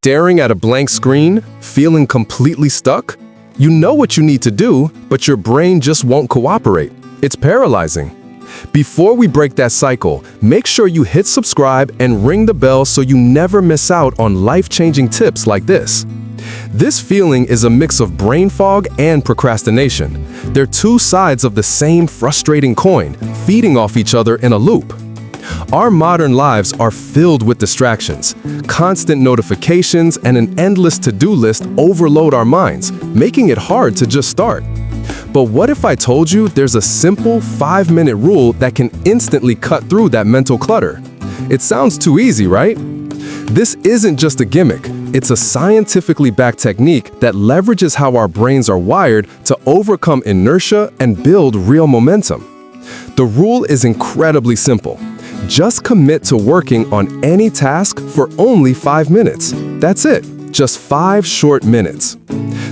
Staring at a blank screen, feeling completely stuck? You know what you need to do, but your brain just won't cooperate. It's paralyzing. Before we break that cycle, make sure you hit subscribe and ring the bell so you never miss out on life-changing tips like this. This feeling is a mix of brain fog and procrastination. They're two sides of the same frustrating coin, feeding off each other in a loop. Our modern lives are filled with distractions. Constant notifications and an endless to-do list overload our minds, making it hard to just start. But what if I told you there's a simple 5-minute rule that can instantly cut through that mental clutter? It sounds too easy, right? This isn't just a gimmick. It's a scientifically backed technique that leverages how our brains are wired to overcome inertia and build real momentum. The rule is incredibly simple. Just commit to working on any task for only 5 minutes. That's it, just 5 short minutes.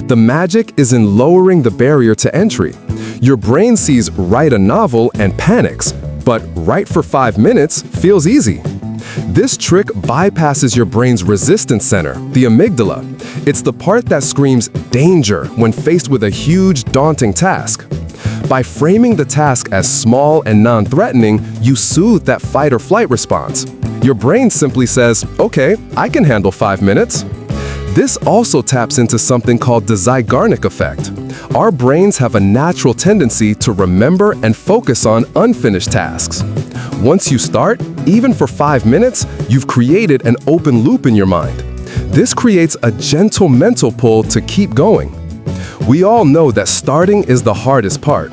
The magic is in lowering the barrier to entry. Your brain sees write a novel and panics, but write for 5 minutes feels easy. This trick bypasses your brain's resistance center, the amygdala. It's the part that screams danger when faced with a huge, daunting task. By framing the task as small and non-threatening, you soothe that fight or flight response. Your brain simply says, okay, I can handle 5 minutes. This also taps into something called the Zeigarnik effect. Our brains have a natural tendency to remember and focus on unfinished tasks. Once you start, even for 5 minutes, you've created an open loop in your mind. This creates a gentle mental pull to keep going. We all know that starting is the hardest part.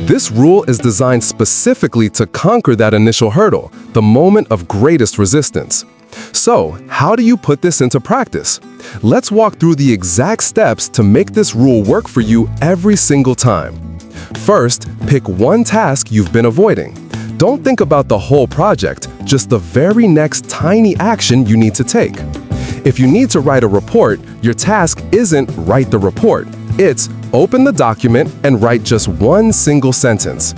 This rule is designed specifically to conquer that initial hurdle, the moment of greatest resistance. So, how do you put this into practice? Let's walk through the exact steps to make this rule work for you every single time. First, pick one task you've been avoiding. Don't think about the whole project, just the very next tiny action you need to take. If you need to write a report, your task isn't write the report. It's open the document and write just one single sentence.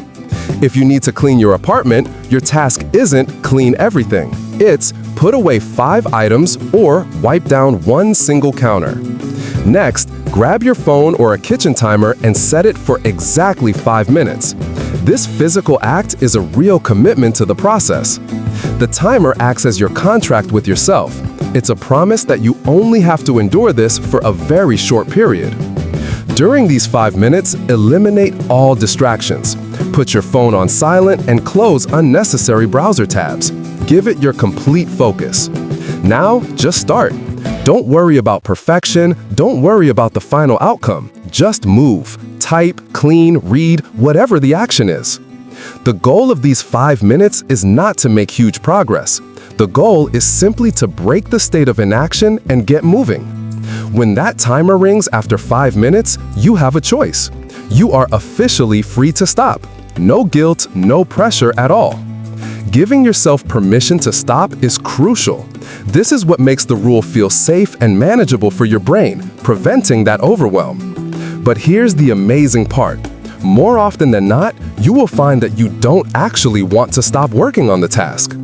If you need to clean your apartment, your task isn't clean everything. It's put away 5 items or wipe down one single counter. Next, grab your phone or a kitchen timer and set it for exactly 5 minutes. This physical act is a real commitment to the process. The timer acts as your contract with yourself. It's a promise that you only have to endure this for a very short period. During these 5 minutes, eliminate all distractions. Put your phone on silent and close unnecessary browser tabs. Give it your complete focus. Now, just start. Don't worry about perfection. Don't worry about the final outcome. Just move, type, clean, read, whatever the action is. The goal of these 5 minutes is not to make huge progress. The goal is simply to break the state of inaction and get moving. When that timer rings after 5 minutes, you have a choice. You are officially free to stop. No guilt, no pressure at all. Giving yourself permission to stop is crucial. This is what makes the rule feel safe and manageable for your brain, preventing that overwhelm. But here's the amazing part. More often than not, you will find that you don't actually want to stop working on the task.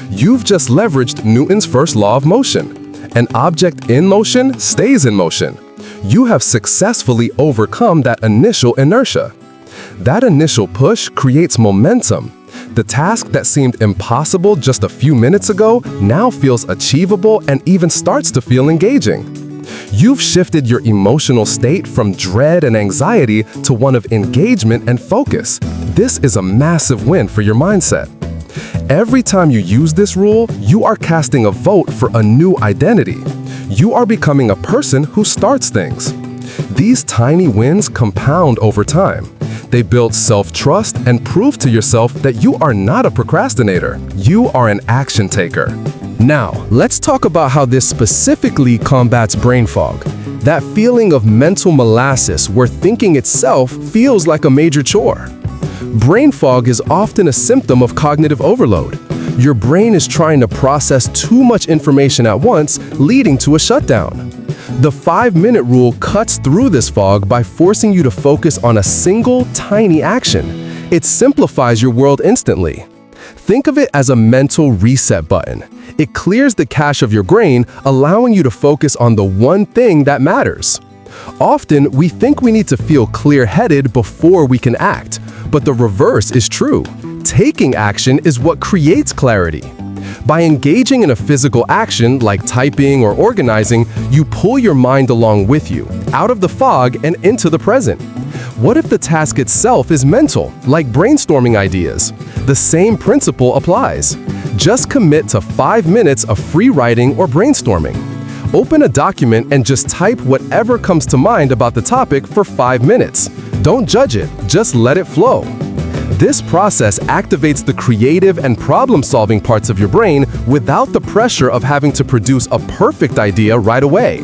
You've just leveraged Newton's first law of motion. An object in motion stays in motion. You have successfully overcome that initial inertia. That initial push creates momentum. The task that seemed impossible just a few minutes ago now feels achievable and even starts to feel engaging. You've shifted your emotional state from dread and anxiety to one of engagement and focus. This is a massive win for your mindset. Every time you use this rule, you are casting a vote for a new identity. You are becoming a person who starts things. These tiny wins compound over time. They build self-trust and prove to yourself that you are not a procrastinator. You are an action taker. Now, let's talk about how this specifically combats brain fog. That feeling of mental molasses where thinking itself feels like a major chore. Brain fog is often a symptom of cognitive overload. Your brain is trying to process too much information at once, leading to a shutdown. The 5-minute rule cuts through this fog by forcing you to focus on a single, tiny action. It simplifies your world instantly. Think of it as a mental reset button. It clears the cache of your brain, allowing you to focus on the one thing that matters. Often, we think we need to feel clear-headed before we can act, but the reverse is true. Taking action is what creates clarity. By engaging in a physical action like typing or organizing, you pull your mind along with you, out of the fog and into the present. What if the task itself is mental, like brainstorming ideas? The same principle applies. Just commit to 5 minutes of free writing or brainstorming. Open a document and just type whatever comes to mind about the topic for 5 minutes. Don't judge it, just let it flow. This process activates the creative and problem-solving parts of your brain without the pressure of having to produce a perfect idea right away.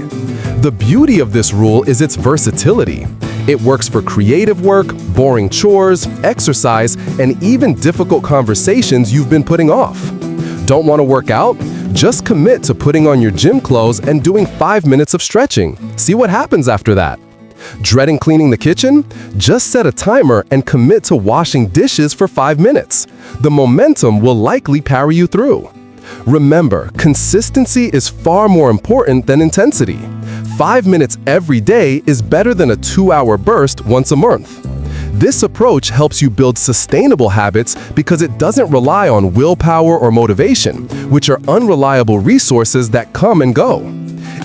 The beauty of this rule is its versatility. It works for creative work, boring chores, exercise, and even difficult conversations you've been putting off. Don't want to work out? Just commit to putting on your gym clothes and doing 5 minutes of stretching. See what happens after that. Dreading cleaning the kitchen? Just set a timer and commit to washing dishes for 5 minutes. The momentum will likely power you through. Remember, consistency is far more important than intensity. 5 minutes every day is better than a 2-hour burst once a month. This approach helps you build sustainable habits because it doesn't rely on willpower or motivation, which are unreliable resources that come and go.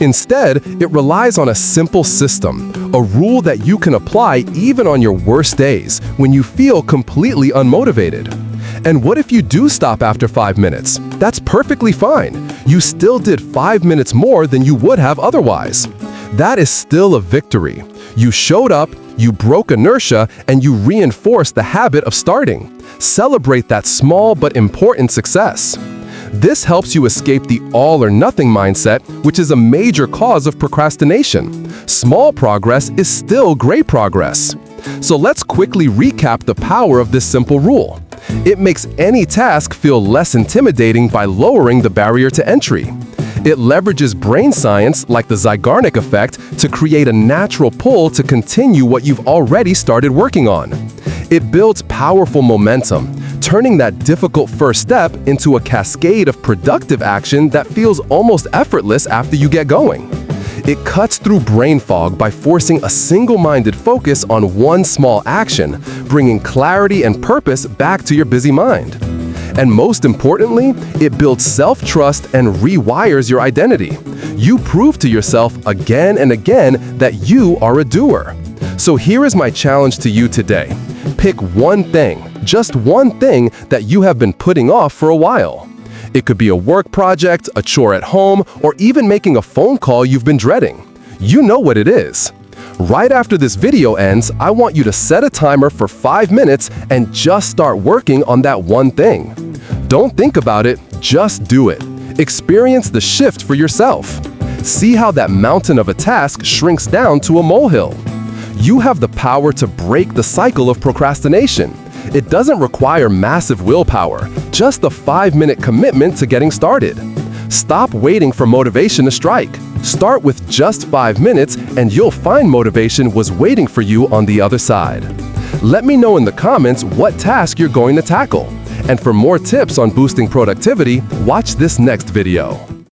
Instead, it relies on a simple system, a rule that you can apply even on your worst days when you feel completely unmotivated. And what if you do stop after 5 minutes? That's perfectly fine. You still did 5 minutes more than you would have otherwise. That is still a victory. You showed up, you broke inertia, and you reinforced the habit of starting. Celebrate that small but important success. This helps you escape the all-or-nothing mindset, which is a major cause of procrastination. Small progress is still great progress. So let's quickly recap the power of this simple rule. It makes any task feel less intimidating by lowering the barrier to entry. It leverages brain science, like the Zeigarnik effect, to create a natural pull to continue what you've already started working on. It builds powerful momentum, turning that difficult first step into a cascade of productive action that feels almost effortless after you get going. It cuts through brain fog by forcing a single-minded focus on one small action, bringing clarity and purpose back to your busy mind. And most importantly, it builds self-trust and rewires your identity. You prove to yourself again and again that you are a doer. So here is my challenge to you today. Pick one thing, just one thing that you have been putting off for a while. It could be a work project, a chore at home, or even making a phone call you've been dreading. You know what it is. Right after this video ends, I want you to set a timer for 5 minutes and just start working on that one thing. Don't think about it, just do it. Experience the shift for yourself. See how that mountain of a task shrinks down to a molehill. You have the power to break the cycle of procrastination. It doesn't require massive willpower, just a 5-minute commitment to getting started. Stop waiting for motivation to strike. Start with just 5 minutes and you'll find motivation was waiting for you on the other side. Let me know in the comments what task you're going to tackle. And for more tips on boosting productivity, watch this next video.